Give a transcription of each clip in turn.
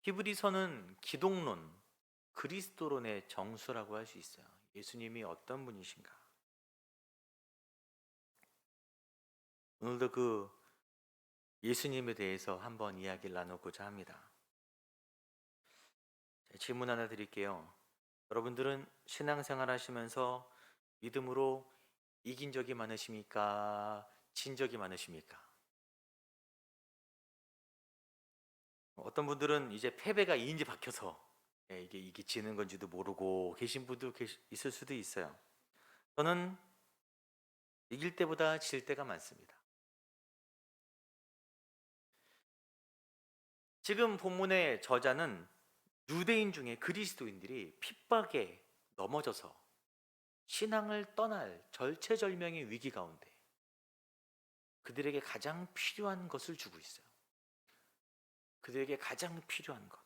히브리서는 기독론, 그리스도론의 정수라고 할 수 있어요. 예수님이 어떤 분이신가? 오늘도 그 예수님에 대해서 한번 이야기를 나누고자 합니다. 질문 하나 드릴게요. 여러분들은 신앙생활 하시면서 믿음으로 이긴 적이 많으십니까? 진 적이 많으십니까? 어떤 분들은 이제 패배가 이인지 박혀서 이게 지는 건지도 모르고 계신 분도 있을 수도 있어요. 저는 이길 때보다 질 때가 많습니다. 지금 본문의 저자는 유대인 중에 그리스도인들이 핍박에 넘어져서 신앙을 떠날 절체절명의 위기 가운데 그들에게 가장 필요한 것을 주고 있어요. 그들에게 가장 필요한 것.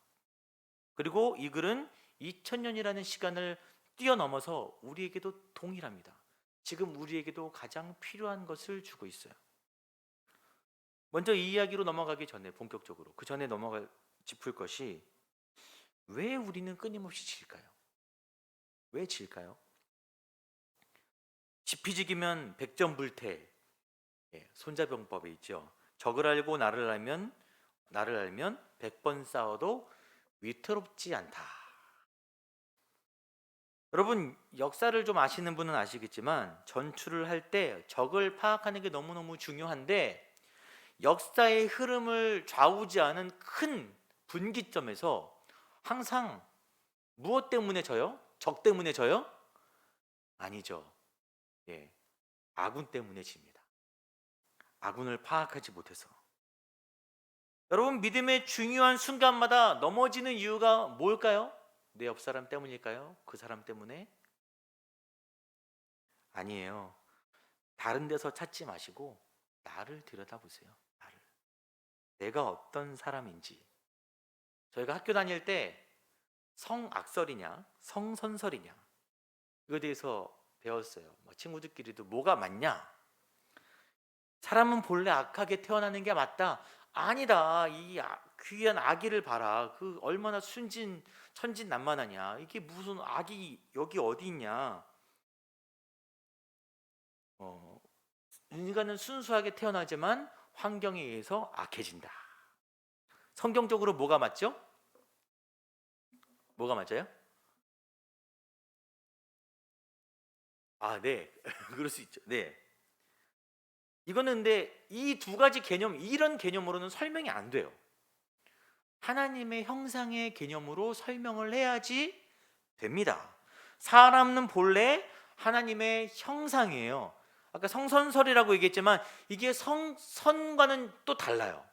그리고 이 글은 2000년이라는 시간을 뛰어넘어서 우리에게도 동일합니다. 지금 우리에게도 가장 필요한 것을 주고 있어요. 먼저 이 이야기로 넘어가기 전에 본격적으로 그 전에 짚을 것이 왜 우리는 끊임없이 질까요? 왜 질까요? 지피지기면 백전불태. 손자병법에 있죠. 적을 알고 나를 알면 100번 싸워도 위태롭지 않다. 여러분 역사를 좀 아시는 분은 아시겠지만 전투를 할 때 적을 파악하는 게 너무너무 중요한데 역사의 흐름을 좌우지하는 큰 분기점에서 항상 무엇 때문에 져요? 적 때문에 져요? 아니죠. 예, 아군 때문에 집니다. 아군을 파악하지 못해서. 여러분 믿음의 중요한 순간마다 넘어지는 이유가 뭘까요? 내 옆 사람 때문일까요? 그 사람 때문에? 아니에요. 다른 데서 찾지 마시고 나를 들여다보세요. 나를. 내가 어떤 사람인지. 저희가 학교 다닐 때 성악설이냐 성선설이냐 이거에 대해서 배웠어요. 친구들끼리도 뭐가 맞냐? 사람은 본래 악하게 태어나는 게 맞다. 아니다. 귀한 아기를 봐라. 그 얼마나 천진난만하냐. 이게 무슨 아기 여기 어디 있냐. 인간은 순수하게 태어나지만 환경에 의해서 악해진다. 성경적으로 뭐가 맞죠? 뭐가 맞아요? 아, 네. 그럴 수 있죠. 네. 이거는 근데 이 두 가지 개념, 이런 개념으로는 설명이 안 돼요. 하나님의 형상의 개념으로 설명을 해야지 됩니다. 사람은 본래 하나님의 형상이에요. 아까 성선설이라고 얘기했지만 이게 선과는 또 달라요.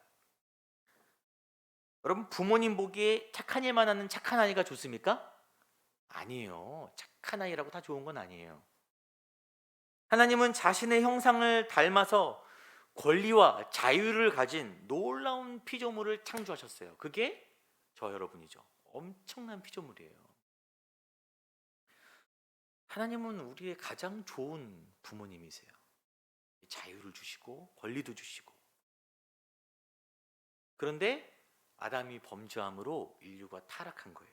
여러분 부모님 보기에 착한 일만 하는 착한 아이가 좋습니까? 아니에요. 착한 아이라고 다 좋은 건 아니에요. 하나님은 자신의 형상을 닮아서 권리와 자유를 가진 놀라운 피조물을 창조하셨어요. 그게 저 여러분이죠. 엄청난 피조물이에요. 하나님은 우리의 가장 좋은 부모님이세요. 자유를 주시고 권리도 주시고. 그런데 아담이 범죄함으로 인류가 타락한 거예요.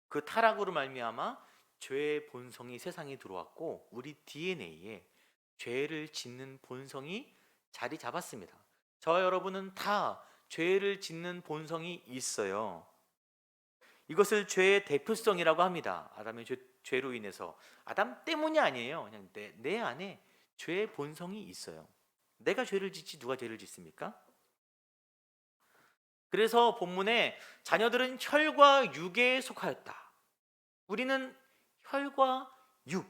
그 타락으로 말미암아 죄의 본성이 세상에 들어왔고 우리 DNA에 죄를 짓는 본성이 자리 잡았습니다. 저 여러분은 다 죄를 짓는 본성이 있어요. 이것을 죄의 대표성이라고 합니다. 아담의 죄로 인해서. 아담 때문이 아니에요. 그냥 내 안에 죄의 본성이 있어요. 내가 죄를 짓지 누가 죄를 짓습니까? 그래서 본문에 자녀들은 혈과 육에 속하였다. 우리는 혈과 육,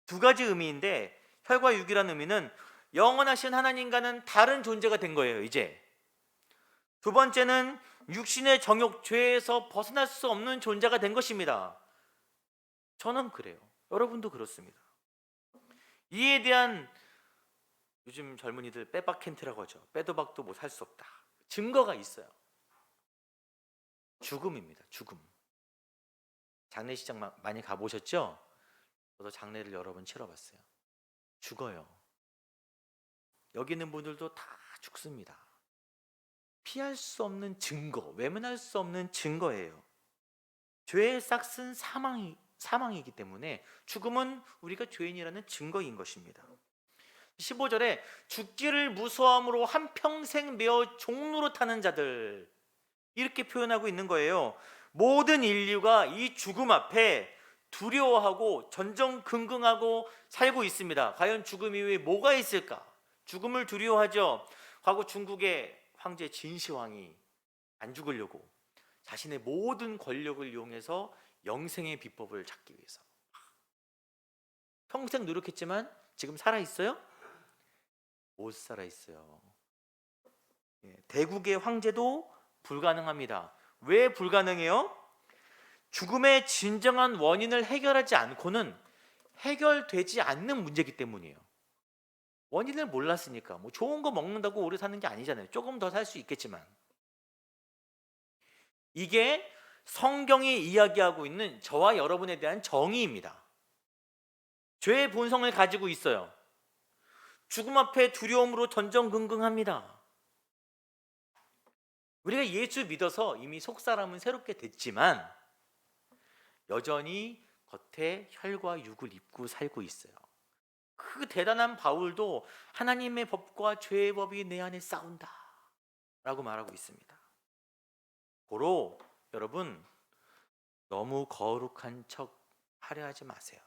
두 가지 의미인데 혈과 육이라는 의미는 영원하신 하나님과는 다른 존재가 된 거예요. 이제 두 번째는 육신의 정욕, 죄에서 벗어날 수 없는 존재가 된 것입니다. 저는 그래요. 여러분도 그렇습니다. 이에 대한 요즘 젊은이들 빼박캔트라고 하죠. 빼도 박도 못 할 수 없다. 증거가 있어요. 죽음입니다. 죽음. 장례식장 많이 가보셨죠? 저도 장례를 여러 번 치러봤어요. 죽어요. 여기 있는 분들도 다 죽습니다. 피할 수 없는 증거, 외면할 수 없는 증거예요. 죄의 싹은 사망이기 때문에 죽음은 우리가 죄인이라는 증거인 것입니다. 15절에 죽기를 무서함으로 한평생 매어 종로로 타는 자들, 이렇게 표현하고 있는 거예요. 모든 인류가 이 죽음 앞에 두려워하고 전전긍긍하고 살고 있습니다. 과연 죽음 이후에 뭐가 있을까? 죽음을 두려워하죠. 과거 중국의 황제 진시황이 안 죽으려고 자신의 모든 권력을 이용해서 영생의 비법을 찾기 위해서 평생 노력했지만 지금 살아있어요? 못 살아있어요. 대국의 황제도 불가능합니다. 왜 불가능해요? 죽음의 진정한 원인을 해결하지 않고는 해결되지 않는 문제이기 때문이에요. 원인을 몰랐으니까 뭐 좋은 거 먹는다고 오래 사는 게 아니잖아요. 조금 더 살 수 있겠지만, 이게 성경이 이야기하고 있는 저와 여러분에 대한 정의입니다. 죄의 본성을 가지고 있어요. 죽음 앞에 두려움으로 전전긍긍합니다. 우리가 예수 믿어서 이미 속사람은 새롭게 됐지만 여전히 겉에 혈과 육을 입고 살고 있어요. 그 대단한 바울도 하나님의 법과 죄의 법이 내 안에 싸운다 라고 말하고 있습니다. 고로 여러분, 너무 거룩한 척 하려 하지 마세요.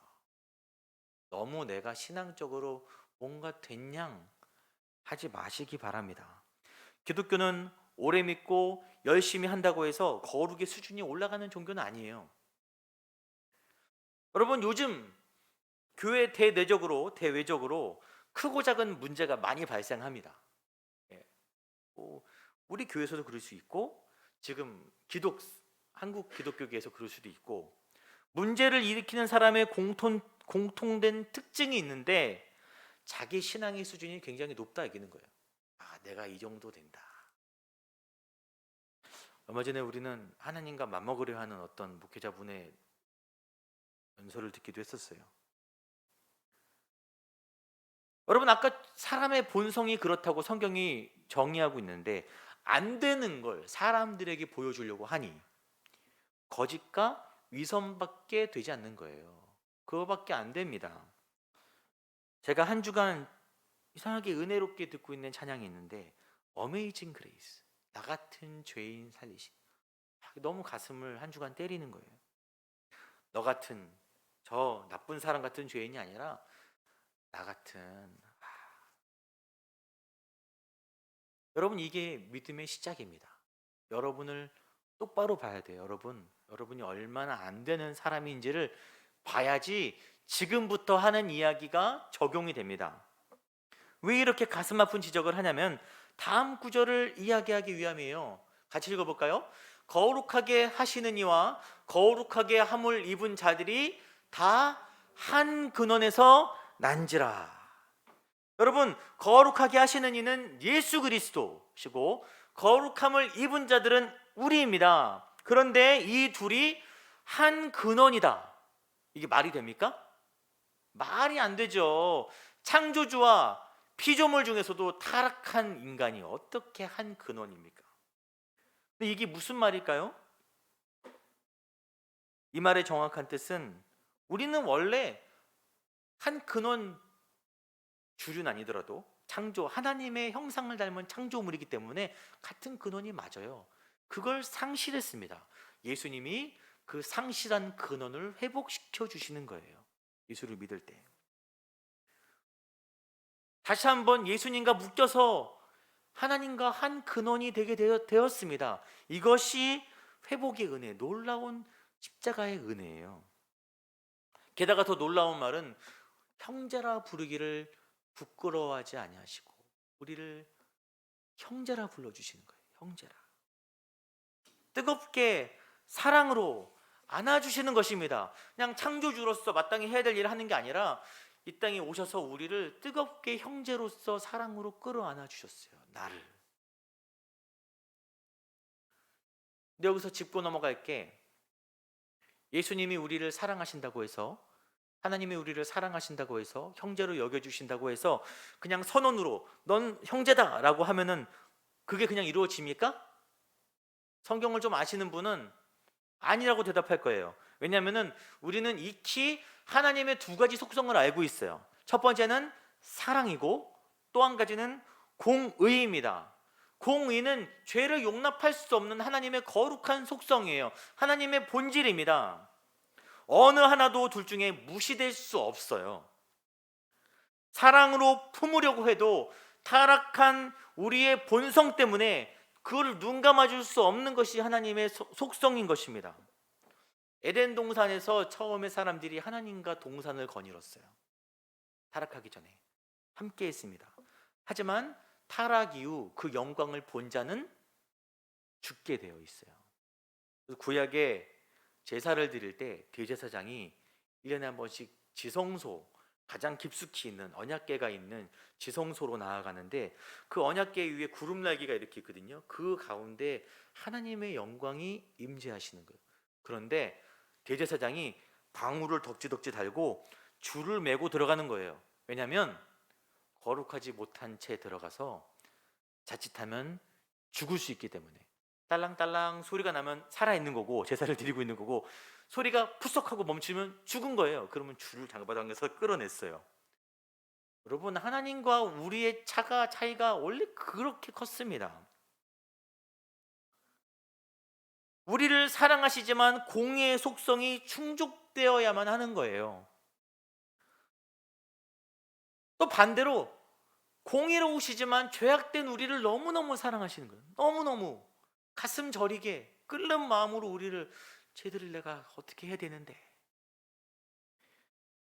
너무 내가 신앙적으로 뭔가 된양 하지 마시기 바랍니다. 기독교는 오래 믿고 열심히 한다고 해서 거룩의 수준이 올라가는 종교는 아니에요. 여러분, 요즘 교회 대외적으로 크고 작은 문제가 많이 발생합니다. 우리 교회에서도 그럴 수 있고, 지금 한국 기독교계에서 그럴 수도 있고, 문제를 일으키는 사람의 공통된 특징이 있는데 자기 신앙의 수준이 굉장히 높다 여기는 거예요. 내가 이 정도 된다. 얼마 전에 우리는 하나님과 맞먹으려 하는 어떤 목회자분의 연설을 듣기도 했었어요. 여러분, 아까 사람의 본성이 그렇다고 성경이 정의하고 있는데 안 되는 걸 사람들에게 보여주려고 하니 거짓과 위선밖에 되지 않는 거예요. 그거밖에 안 됩니다. 제가 한 주간 이상하게 은혜롭게 듣고 있는 찬양이 있는데 어메이징 그레이스, 나 같은 죄인 살리시. 너무 가슴을 한 주간 때리는 거예요. 너 같은 저 나쁜 사람 같은 죄인이 아니라 나 같은. 여러분, 이게 믿음의 시작입니다. 여러분을 똑바로 봐야 돼요. 여러분이 얼마나 안 되는 사람인지를 봐야지 지금부터 하는 이야기가 적용이 됩니다. 왜 이렇게 가슴 아픈 지적을 하냐면 다음 구절을 이야기하기 위함이에요. 같이 읽어볼까요? 거룩하게 하시는 이와 거룩하게 함을 입은 자들이 다 한 근원에서 난지라. 여러분, 거룩하게 하시는 이는 예수 그리스도시고 거룩함을 입은 자들은 우리입니다. 그런데 이 둘이 한 근원이다. 이게 말이 됩니까? 말이 안 되죠. 창조주와 피조물 중에서도 타락한 인간이 어떻게 한 근원입니까? 근데 이게 무슨 말일까요? 이 말의 정확한 뜻은 우리는 원래 한 근원 주류는 아니더라도 하나님의 형상을 닮은 창조물이기 때문에 같은 근원이 맞아요. 그걸 상실했습니다. 예수님이 그 상실한 근원을 회복시켜 주시는 거예요. 예수를 믿을 때 다시 한번 예수님과 묶여서 하나님과 한 근원이 되게 되었습니다. 이것이 회복의 은혜, 놀라운 십자가의 은혜예요. 게다가 더 놀라운 말은 형제라 부르기를 부끄러워하지 아니하시고 우리를 형제라 불러주시는 거예요. 형제라. 뜨겁게 사랑으로 안아주시는 것입니다. 그냥 창조주로서 마땅히 해야 될 일을 하는 게 아니라 이 땅에 오셔서 우리를 뜨겁게 형제로서 사랑으로 끌어안아 주셨어요. 나를. 근데 여기서 짚고 넘어갈게. 예수님이 우리를 사랑하신다고 해서, 하나님이 우리를 사랑하신다고 해서, 형제로 여겨주신다고 해서 그냥 선언으로 넌 형제다 라고 하면은 그게 그냥 이루어집니까? 성경을 좀 아시는 분은 아니라고 대답할 거예요. 왜냐하면 우리는 익히 하나님의 두 가지 속성을 알고 있어요. 첫 번째는 사랑이고 또 한 가지는 공의입니다. 공의는 죄를 용납할 수 없는 하나님의 거룩한 속성이에요. 하나님의 본질입니다. 어느 하나도 둘 중에 무시될 수 없어요. 사랑으로 품으려고 해도 타락한 우리의 본성 때문에 그걸 눈 감아줄 수 없는 것이 하나님의 속성인 것입니다. 에덴 동산에서 처음에 사람들이 하나님과 동산을 거닐었어요. 타락하기 전에 함께 했습니다. 하지만 타락 이후 그 영광을 본 자는 죽게 되어 있어요. 구약에 제사를 드릴 때 대제사장이 1년에 한 번씩 지성소, 가장 깊숙이 있는 언약궤가 있는 지성소로 나아가는데 그 언약궤 위에 구름날개가 이렇게 있거든요. 그 가운데 하나님의 영광이 임재하시는 거예요. 그런데 대제사장이 방울을 덕지덕지 달고 줄을 메고 들어가는 거예요. 왜냐하면 거룩하지 못한 채 들어가서 자칫하면 죽을 수 있기 때문에. 딸랑딸랑 소리가 나면 살아있는 거고 제사를 드리고 있는 거고, 소리가 푸석하고 멈추면 죽은 거예요. 그러면 줄을 잡아당겨서 끌어냈어요. 여러분, 하나님과 우리의 차이가 원래 그렇게 컸습니다. 우리를 사랑하시지만 공의의 속성이 충족되어야만 하는 거예요. 또 반대로 공의로우시지만 죄악된 우리를 너무너무 사랑하시는 거예요. 너무너무 가슴 저리게 끓는 마음으로 우리를, 쟤들을 내가 어떻게 해야 되는데.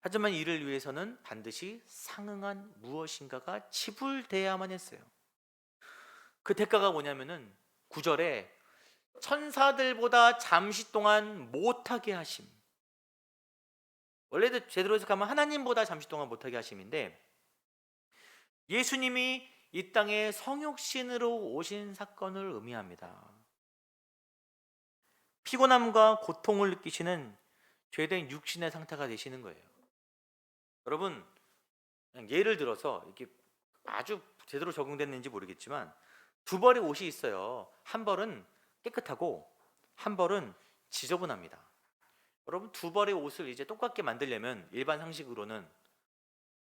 하지만 이를 위해서는 반드시 상응한 무엇인가가 지불돼야만 했어요. 그 대가가 뭐냐면은 9절에 천사들보다 잠시 동안 못하게 하심. 원래도 제대로 해석하면 하나님보다 잠시 동안 못하게 하심인데, 예수님이 이 땅에 성육신으로 오신 사건을 의미합니다. 피곤함과 고통을 느끼시는 죄된 육신의 상태가 되시는 거예요. 여러분, 그냥 예를 들어서 이게 아주 제대로 적용됐는지 모르겠지만 두 벌의 옷이 있어요. 한 벌은 깨끗하고 한 벌은 지저분합니다. 여러분, 두 벌의 옷을 이제 똑같게 만들려면 일반 상식으로는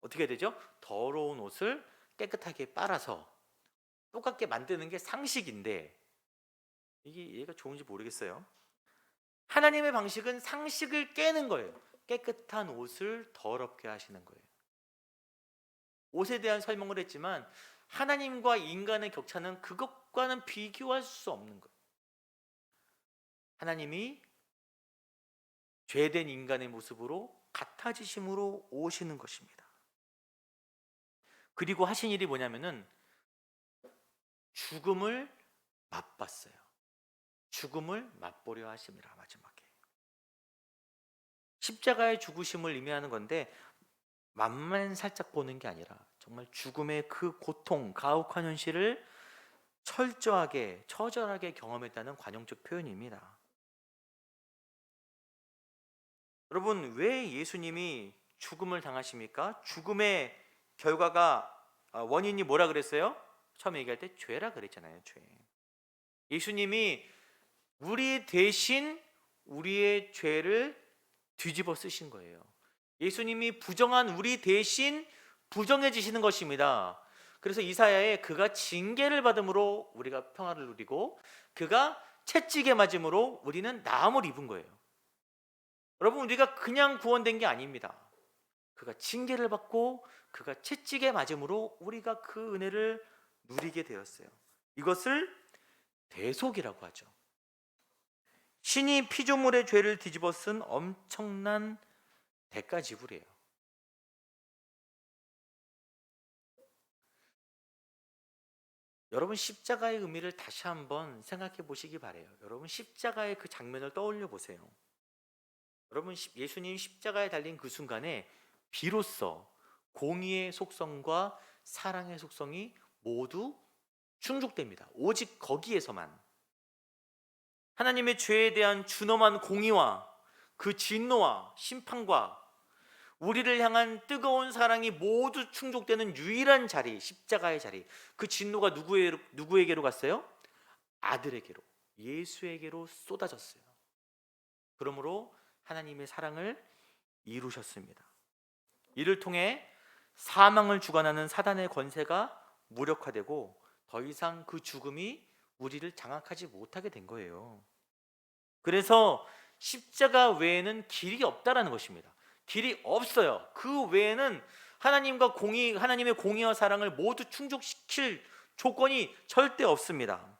어떻게 되죠? 더러운 옷을 깨끗하게 빨아서 똑같게 만드는 게 상식인데, 이게 이해가 좋은지 모르겠어요. 하나님의 방식은 상식을 깨는 거예요. 깨끗한 옷을 더럽게 하시는 거예요. 옷에 대한 설명을 했지만 하나님과 인간의 격차는 그것과는 비교할 수 없는 거예요. 하나님이 죄된 인간의 모습으로 같아지심으로 오시는 것입니다. 그리고 하신 일이 뭐냐면은 죽음을 맛봤어요. 죽음을 맛보려 하심이라. 마지막에 십자가의 죽으심을 의미하는 건데 맛만 살짝 보는 게 아니라 정말 죽음의 그 고통, 가혹한 현실을 철저하게, 처절하게 경험했다는 관용적 표현입니다. 여러분, 왜 예수님이 죽음을 당하십니까? 죽음의 결과가, 원인이 뭐라 그랬어요? 처음에 얘기할 때 죄라 그랬잖아요. 죄. 예수님이 우리 대신 우리의 죄를 뒤집어 쓰신 거예요. 예수님이 부정한 우리 대신 부정해지시는 것입니다. 그래서 이사야에 그가 징계를 받음으로 우리가 평화를 누리고 그가 채찍에 맞음으로 우리는 나음을 입은 거예요. 여러분, 우리가 그냥 구원된 게 아닙니다. 그가 징계를 받고 그가 채찍에 맞음으로 우리가 그 은혜를 누리게 되었어요. 이것을 대속이라고 하죠. 신이 피조물의 죄를 뒤집어 쓴 엄청난 대가 지불이에요. 여러분, 십자가의 의미를 다시 한번 생각해 보시기 바래요. 여러분, 십자가의 그 장면을 떠올려 보세요. 여러분, 예수님 십자가에 달린 그 순간에 비로소 공의의 속성과 사랑의 속성이 모두 충족됩니다. 오직 거기에서만. 하나님의 죄에 대한 준엄한 공의와 그 진노와 심판과 우리를 향한 뜨거운 사랑이 모두 충족되는 유일한 자리, 십자가의 자리. 그 진노가 누구에게로 갔어요? 아들에게로, 예수에게로 쏟아졌어요. 그러므로 하나님의 사랑을 이루셨습니다. 이를 통해 사망을 주관하는 사단의 권세가 무력화되고 더 이상 그 죽음이 우리를 장악하지 못하게 된 거예요. 그래서 십자가 외에는 길이 없다라는 것입니다. 길이 없어요. 그 외에는 하나님의 공의와 사랑을 모두 충족시킬 조건이 절대 없습니다.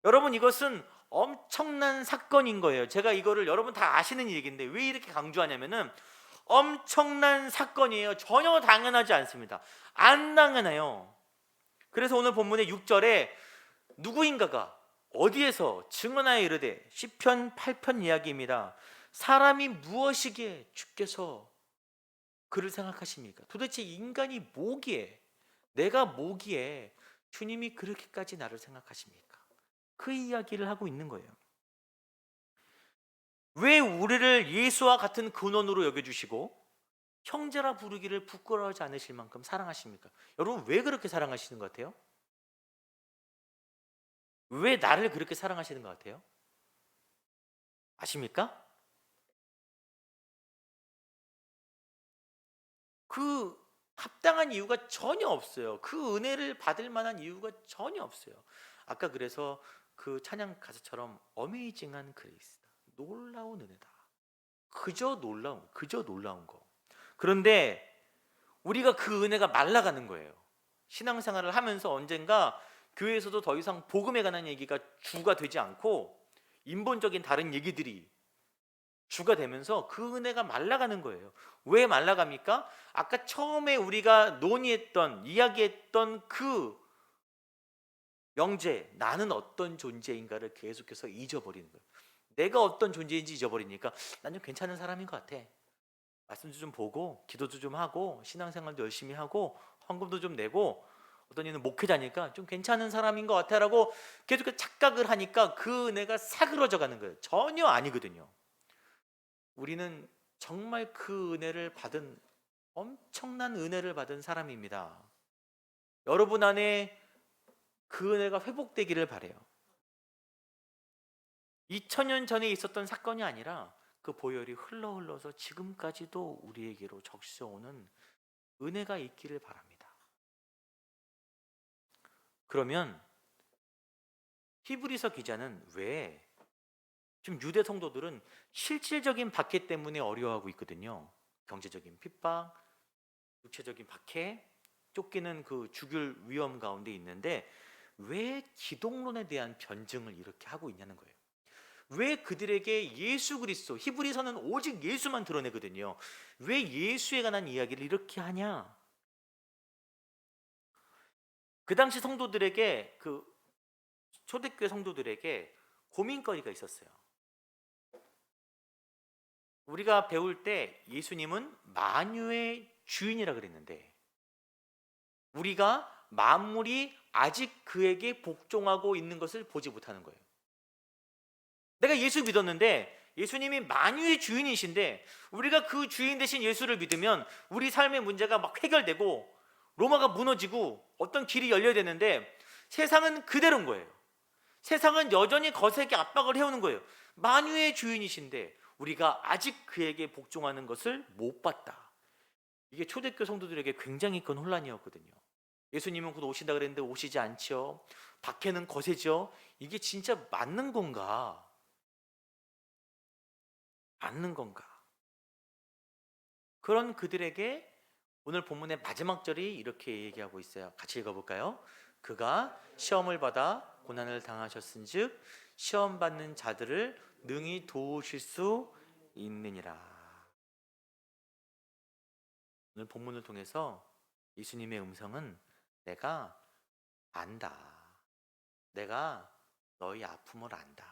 여러분, 이것은 엄청난 사건인 거예요. 제가 이거를 여러분 다 아시는 얘기인데 왜 이렇게 강조하냐면은 엄청난 사건이에요. 전혀 당연하지 않습니다. 안 당연해요. 그래서 오늘 본문의 6절에 누구인가가 어디에서 증언하여 이르되, 시편 8편 이야기입니다. 사람이 무엇이기에 주께서 그를 생각하십니까? 도대체 인간이 뭐기에, 내가 뭐기에 주님이 그렇게까지 나를 생각하십니까? 그 이야기를 하고 있는 거예요. 왜 우리를 예수와 같은 근원으로 여겨주시고 형제라 부르기를 부끄러워하지 않으실 만큼 사랑하십니까? 여러분, 왜 그렇게 사랑하시는 것 같아요? 왜 나를 그렇게 사랑하시는 것 같아요? 아십니까? 그 합당한 이유가 전혀 없어요. 그 은혜를 받을 만한 이유가 전혀 없어요. 아까 그래서 그 찬양 가사처럼 어메이징한 그레이스다. 놀라운 은혜다. 그저 놀라운 거. 그런데 우리가 그 은혜가 말라가는 거예요. 신앙생활을 하면서 언젠가 교회에서도 더 이상 복음에 관한 얘기가 주가 되지 않고 인본적인 다른 얘기들이 주가 되면서 그 은혜가 말라가는 거예요. 왜 말라갑니까? 아까 처음에 우리가 이야기했던 그 명제, 나는 어떤 존재인가를 계속해서 잊어버리는 거예요. 내가 어떤 존재인지 잊어버리니까 난 좀 괜찮은 사람인 것 같아. 말씀도 좀 보고 기도도 좀 하고 신앙생활도 열심히 하고 헌금도 좀 내고 어떤 이는 목회자니까 좀 괜찮은 사람인 것 같아라고 계속 착각을 하니까 그 은혜가 사그러져 가는 거예요. 전혀 아니거든요. 우리는 정말 그 은혜를 받은, 엄청난 은혜를 받은 사람입니다. 여러분 안에 그 은혜가 회복되기를 바라요. 2000년 전에 있었던 사건이 아니라 그 보혈이 흘러서 지금까지도 우리에게로 적셔오는 은혜가 있기를 바랍니다. 그러면 히브리서 기자는 왜 지금 유대 성도들은 실질적인 박해 때문에 어려워하고 있거든요. 경제적인 핍박, 육체적인 박해, 쫓기는 그 죽을 위험 가운데 있는데 왜 기독론에 대한 변증을 이렇게 하고 있냐는 거예요. 왜 그들에게 예수 그리스도, 히브리서는 오직 예수만 드러내거든요. 왜 예수에 관한 이야기를 이렇게 하냐? 그 당시 성도들에게, 그 초대교회 성도들에게 고민거리가 있었어요. 우리가 배울 때 예수님은 만유의 주인이라 그랬는데 우리가 만물이 아직 그에게 복종하고 있는 것을 보지 못하는 거예요. 내가 예수 믿었는데 예수님이 만유의 주인이신데 우리가 그 주인 대신 예수를 믿으면 우리 삶의 문제가 막 해결되고 로마가 무너지고 어떤 길이 열려야 되는데 세상은 그대로인 거예요. 세상은 여전히 거세게 압박을 해오는 거예요. 만유의 주인이신데 우리가 아직 그에게 복종하는 것을 못 봤다. 이게 초대교회 성도들에게 굉장히 큰 혼란이었거든요. 예수님은 곧 오신다 그랬는데 오시지 않죠. 박해는 거세죠. 이게 진짜 맞는 건가? 맞는 건가? 그런 그들에게 오늘 본문의 마지막 절이 이렇게 얘기하고 있어요. 같이 읽어볼까요? 그가 시험을 받아 고난을 당하셨은즉 시험 받는 자들을 능히 도우실 수 있느니라. 오늘 본문을 통해서 예수님의 음성은 내가 안다. 내가 너희 아픔을 안다.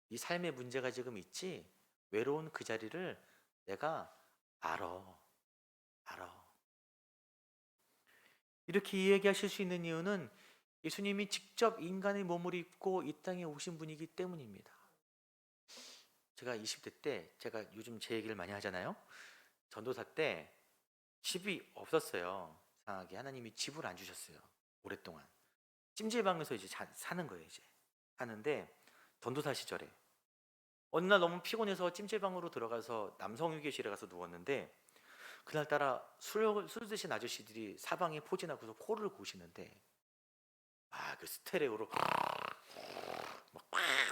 이 삶의 문제가 지금 있지? 외로운 그 자리를 내가 알아. 이렇게 이야기하실 수 있는 이유는 예수님이 직접 인간의 몸을 입고 이 땅에 오신 분이기 때문입니다. 제가 20대 때, 제가 요즘 제 얘기를 많이 하잖아요. 전도사 때 집이 없었어요. 이상하게 하나님이 집을 안 주셨어요. 오랫동안 찜질방에서 이제 사는 거예요. 이제 사는데 전도사 시절에 어느 날 너무 피곤해서 찜질방으로 들어가서 남성휴게실에 가서 누웠는데, 그날따라 술 드신 아저씨들이 사방에 포진하고서 코를 고시는데 그 스테레오로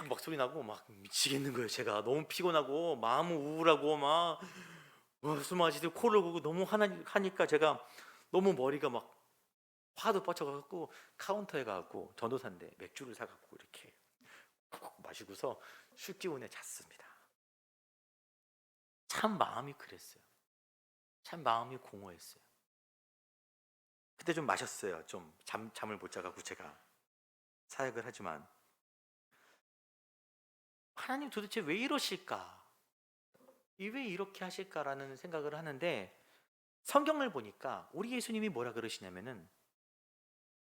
막 소리 나고 막 미치겠는 거예요. 제가 너무 피곤하고 마음은 우울하고 막 숨 아저씨들 코를 고고 너무 하니까 제가 너무 머리가 막 화도 뻗쳐갖고 카운터에 가갖고 전도사인데 맥주를 사갖고 이렇게 콕콕 마시고서 술 기운에 잤습니다. 참 마음이 그랬어요. 참 마음이 공허했어요. 그때 좀 마셨어요. 좀 잠을 못 자갖고 제가 사역을 하지만, 하나님 도대체 왜 이러실까? 왜 이렇게 하실까라는 생각을 하는데, 성경을 보니까 우리 예수님이 뭐라 그러시냐면은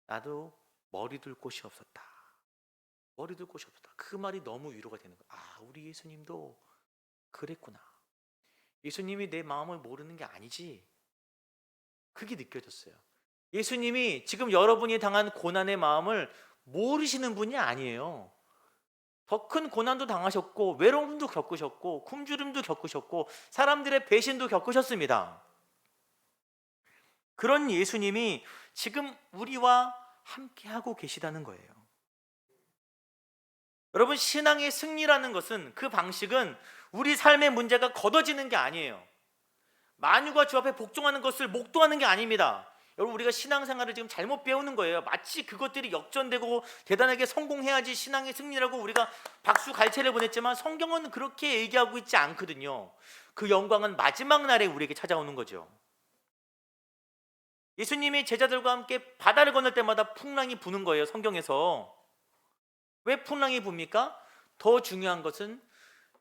나도 머리 둘 곳이 없었다. 머리 둘 곳이 없었다. 그 말이 너무 위로가 되는 거야. 우리 예수님도 그랬구나. 예수님이 내 마음을 모르는 게 아니지. 그게 느껴졌어요. 예수님이 지금 여러분이 당한 고난의 마음을 모르시는 분이 아니에요. 더 큰 고난도 당하셨고 외로움도 겪으셨고 굶주림도 겪으셨고 사람들의 배신도 겪으셨습니다. 그런 예수님이 지금 우리와 함께 하고 계시다는 거예요. 여러분, 신앙의 승리라는 것은, 그 방식은 우리 삶의 문제가 걷어지는 게 아니에요. 만유가 주 앞에 복종하는 것을 목도하는 게 아닙니다. 여러분, 우리가 신앙생활을 지금 잘못 배우는 거예요. 마치 그것들이 역전되고 대단하게 성공해야지 신앙의 승리라고 우리가 박수 갈채를 보냈지만, 성경은 그렇게 얘기하고 있지 않거든요. 그 영광은 마지막 날에 우리에게 찾아오는 거죠. 예수님이 제자들과 함께 바다를 건널 때마다 풍랑이 부는 거예요. 성경에서. 왜 풍랑이 붑니까? 더 중요한 것은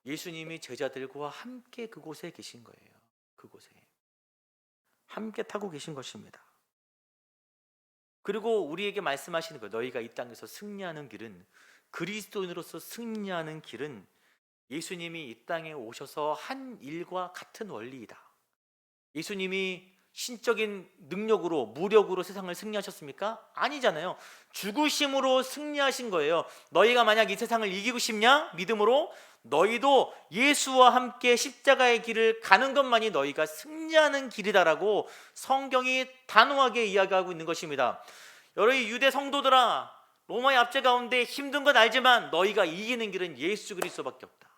예수님이 제자들과 함께 그곳에 계신 거예요. 그곳에 함께 타고 계신 것입니다. 그리고 우리에게 말씀하시는 거예요. 너희가 이 땅에서 승리하는 길은, 그리스도인으로서 승리하는 길은 예수님이 이 땅에 오셔서 한 일과 같은 원리이다. 예수님이 신적인 능력으로, 무력으로 세상을 승리하셨습니까? 아니잖아요. 죽으심으로 승리하신 거예요. 너희가 만약 이 세상을 이기고 싶냐? 믿음으로 너희도 예수와 함께 십자가의 길을 가는 것만이 너희가 승리하는 길이다라고 성경이 단호하게 이야기하고 있는 것입니다. 여러분, 유대 성도들아, 로마의 압제 가운데 힘든 건 알지만 너희가 이기는 길은 예수 그리스도밖에 없다.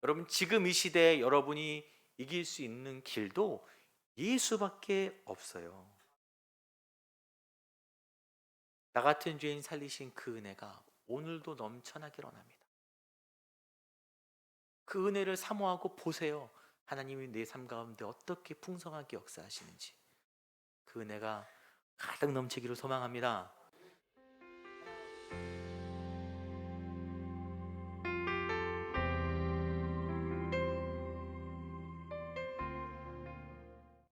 여러분, 지금 이 시대에 여러분이 이길 수 있는 길도 예수밖에 없어요. 나 같은 죄인 살리신 그 은혜가 오늘도 넘쳐나길 원합니다. 그 은혜를 사모하고 보세요. 하나님이 내 삶 가운데 어떻게 풍성하게 역사하시는지. 그 은혜가 가득 넘치기를 소망합니다.